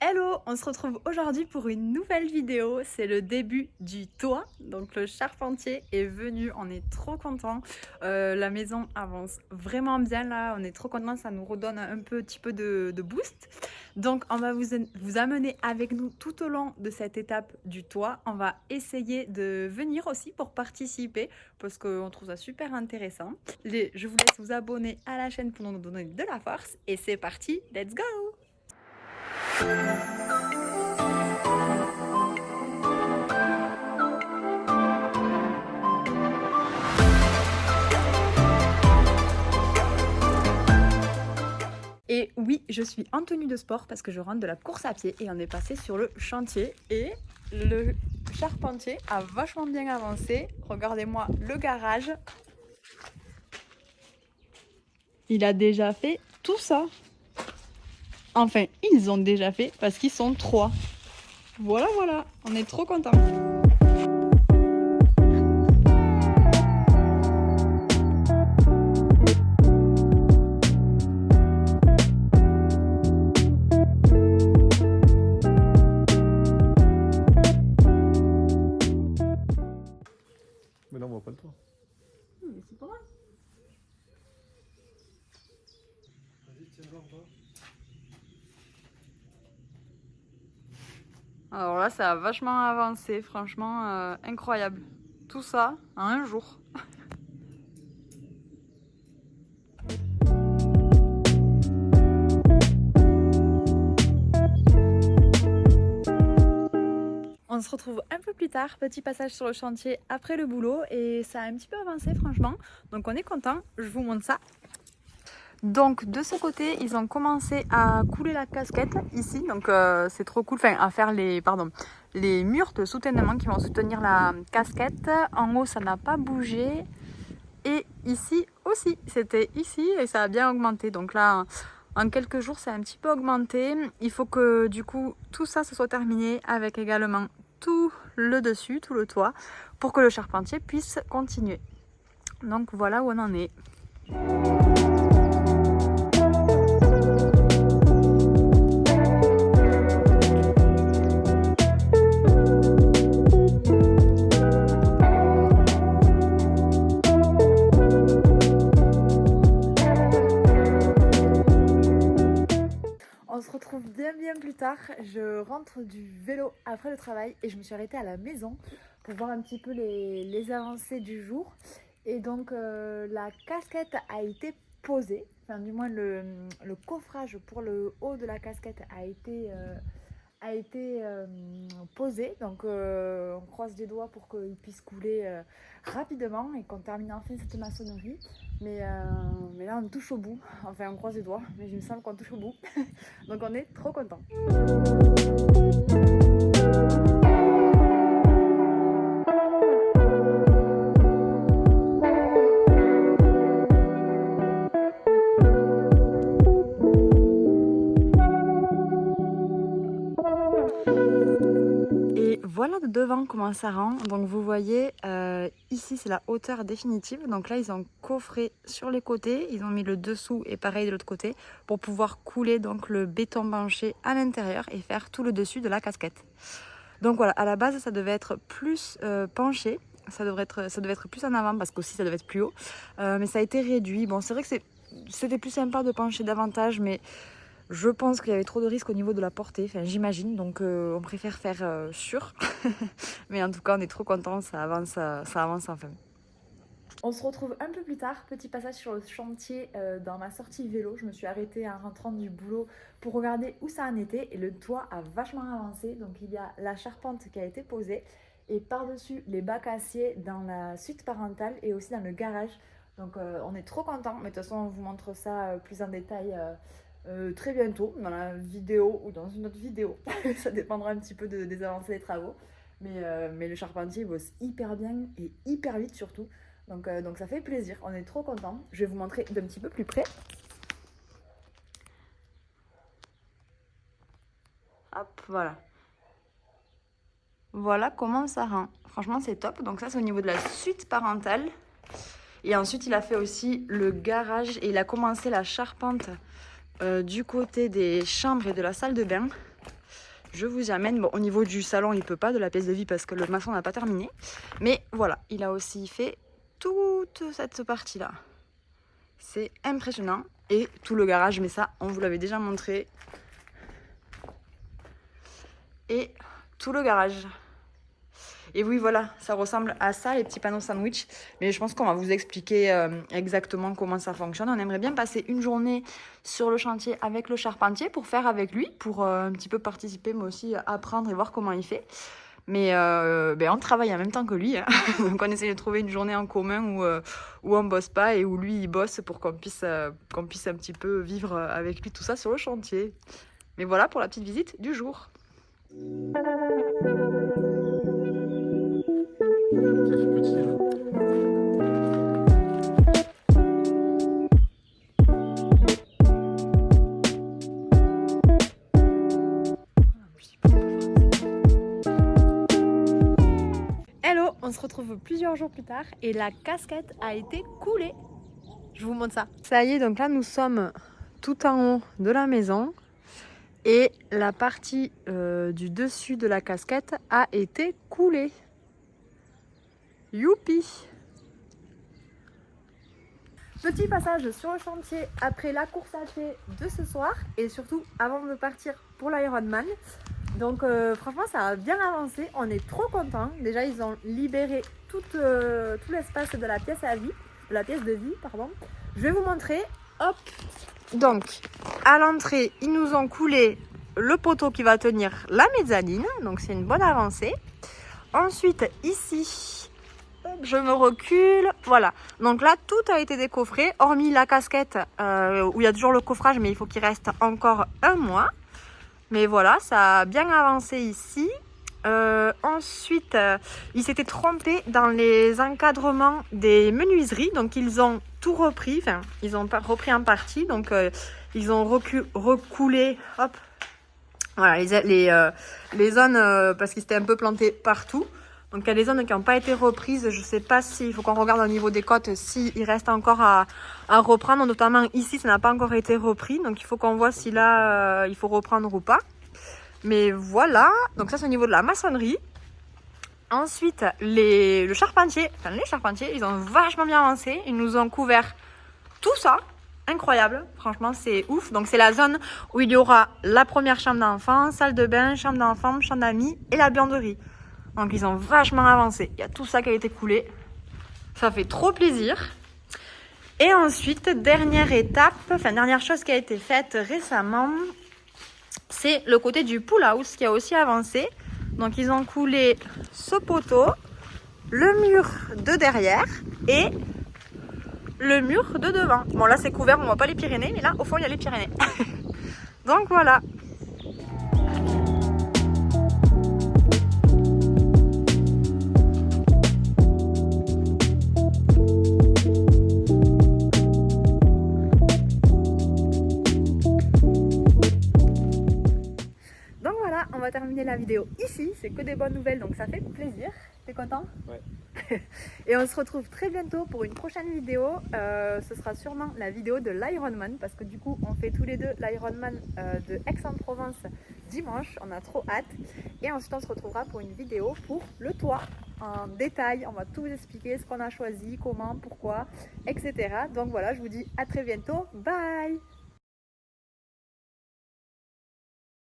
Hello, on se retrouve aujourd'hui pour une nouvelle vidéo, c'est le début du toit, donc le charpentier est venu, on est trop contents, la maison avance vraiment bien là, on est trop contents, ça nous redonne un petit peu de boost. Donc on va vous amener avec nous tout au long de cette étape du toit, on va essayer de venir aussi pour participer parce qu'on trouve ça super intéressant. Je vous laisse vous abonner à la chaîne pour nous donner de la force et c'est parti, let's go! Et oui, je suis en tenue de sport parce que je rentre de la course à pied et on est passé sur le chantier et le charpentier a vachement bien avancé. Regardez-moi le garage. Il a déjà fait tout ça. Enfin, ils ont déjà fait parce qu'ils sont 3. Voilà, on est trop contents. Mais là on voit pas le toit. Mais c'est pas mal. Vas-y, tiens-le en bas. Alors là, ça a vachement avancé, franchement, incroyable. Tout ça en un jour. On se retrouve un peu plus tard, petit passage sur le chantier après le boulot et ça a un petit peu avancé franchement. Donc on est content, je vous montre ça. Donc de ce côté, ils ont commencé à couler la casquette ici, donc c'est trop cool, enfin à faire les murs de soutènement qui vont soutenir la casquette. En haut, ça n'a pas bougé et ici aussi, c'était ici et ça a bien augmenté. Donc là, en quelques jours, ça a un petit peu augmenté. Il faut que du coup, tout ça se soit terminé avec également tout le dessus, tout le toit, pour que le charpentier puisse continuer. Donc voilà où on en est. On se retrouve bien plus tard, je rentre du vélo après le travail et je me suis arrêtée à la maison pour voir un petit peu les avancées du jour. Et donc la casquette a été posée, enfin du moins le coffrage pour le haut de la casquette a été posé. Donc on croise les doigts pour qu'il puisse couler rapidement et qu'on termine enfin cette maçonnerie. Mais là on touche au bout, enfin on croise les doigts, mais il me semble qu'on touche au bout. Donc on est trop contents. Et voilà de devant comment ça rend. Donc vous voyez, ici c'est la hauteur définitive. Donc là ils ont coffré sur les côtés, ils ont mis le dessous et pareil de l'autre côté pour pouvoir couler donc le béton penché à l'intérieur et faire tout le dessus de la casquette. Donc voilà, à la base ça devait être plus penché, ça devait être plus en avant parce qu'aussi ça devait être plus haut, mais ça a été réduit. Bon, c'est vrai que c'était plus sympa de pencher davantage, mais je pense qu'il y avait trop de risques au niveau de la portée, enfin j'imagine, donc on préfère faire sûr. Mais en tout cas on est trop contents, ça avance enfin. On se retrouve un peu plus tard, petit passage sur le chantier dans ma sortie vélo. Je me suis arrêtée en rentrant du boulot pour regarder où ça en était et le toit a vachement avancé. Donc il y a la charpente qui a été posée et par-dessus les bacs à acier dans la suite parentale et aussi dans le garage. Donc on est trop contents, mais de toute façon on vous montre ça plus en détail très bientôt dans la vidéo ou dans une autre vidéo. Ça dépendra un petit peu des avancées des travaux. Mais le charpentier bosse hyper bien et hyper vite surtout. Donc ça fait plaisir, on est trop contents. Je vais vous montrer d'un petit peu plus près. Hop, voilà. Voilà comment ça rend. Franchement, c'est top. Donc ça, c'est au niveau de la suite parentale. Et ensuite, il a fait aussi le garage et il a commencé la charpente du côté des chambres et de la salle de bain. je vous y amène. Bon, au niveau du salon, il peut pas, de la pièce de vie, parce que le maçon n'a pas terminé. Mais voilà, il a aussi fait toute cette partie-là. C'est impressionnant. Et tout le garage, mais ça, on vous l'avait déjà montré. Et tout le garage. Et oui, voilà, ça ressemble à ça, les petits panneaux sandwich. Mais je pense qu'on va vous expliquer exactement comment ça fonctionne. On aimerait bien passer une journée sur le chantier avec le charpentier pour faire avec lui, pour un petit peu participer, mais aussi apprendre et voir comment il fait. Mais on travaille en même temps que lui. Hein. Donc on essaie de trouver une journée en commun où on bosse pas et où lui il bosse pour qu'on puisse un petit peu vivre avec lui tout ça sur le chantier. Mais voilà pour la petite visite du jour. Petit, là. Hello, on se retrouve plusieurs jours plus tard et la casquette a été coulée. Je vous montre ça. Ça y est, donc là nous sommes tout en haut de la maison et la partie du dessus de la casquette a été coulée. Youpi! Petit passage sur le chantier après la course à pied de ce soir et surtout avant de partir pour l'Ironman. Donc franchement ça a bien avancé, on est trop contents. Déjà ils ont libéré tout l'espace de la pièce de vie, pardon. Je vais vous montrer, hop. Donc à l'entrée ils nous ont coulé le poteau qui va tenir la mezzanine, donc c'est une bonne avancée. Ensuite ici, je me recule, voilà. Donc là tout a été décoffré, hormis la casquette où il y a toujours le coffrage, mais il faut qu'il reste encore un mois. Mais voilà, ça a bien avancé ici. Ensuite, ils s'étaient trompés dans les encadrements des menuiseries. Donc, ils ont tout repris. Enfin, ils ont repris en partie. Donc, ils ont recoulé. Hop. Voilà, les zones, parce qu'ils s'étaient un peu plantés partout. Donc, il y a des zones qui n'ont pas été reprises. Je ne sais pas s'il faut qu'on regarde au niveau des côtes, s'il reste encore à reprendre. Notamment ici, ça n'a pas encore été repris. Donc, il faut qu'on voit si là, il faut reprendre ou pas. Mais voilà. Donc, ça, c'est au niveau de la maçonnerie. Ensuite, les charpentiers, ils ont vachement bien avancé. Ils nous ont couvert tout ça. Incroyable. Franchement, c'est ouf. Donc, c'est la zone où il y aura la première chambre d'enfant, salle de bain, chambre d'enfant, chambre d'amis et la buanderie. Donc, ils ont vachement avancé. Il y a tout ça qui a été coulé. Ça fait trop plaisir. Et ensuite, dernière chose qui a été faite récemment, c'est le côté du pool house qui a aussi avancé. Donc, ils ont coulé ce poteau, le mur de derrière et le mur de devant. Bon, là, c'est couvert, on voit pas les Pyrénées, mais là, au fond, il y a les Pyrénées. Donc, voilà. On va terminer la vidéo ici, c'est que des bonnes nouvelles donc ça fait plaisir. T'es content? Ouais. Et on se retrouve très bientôt pour une prochaine vidéo. Ce sera sûrement la vidéo de l'Ironman parce que du coup on fait tous les deux l'Ironman de Aix-en-Provence dimanche. On a trop hâte. Et ensuite on se retrouvera pour une vidéo pour le toit en détail. On va tout vous expliquer, ce qu'on a choisi, comment, pourquoi, etc. Donc voilà, je vous dis à très bientôt. Bye!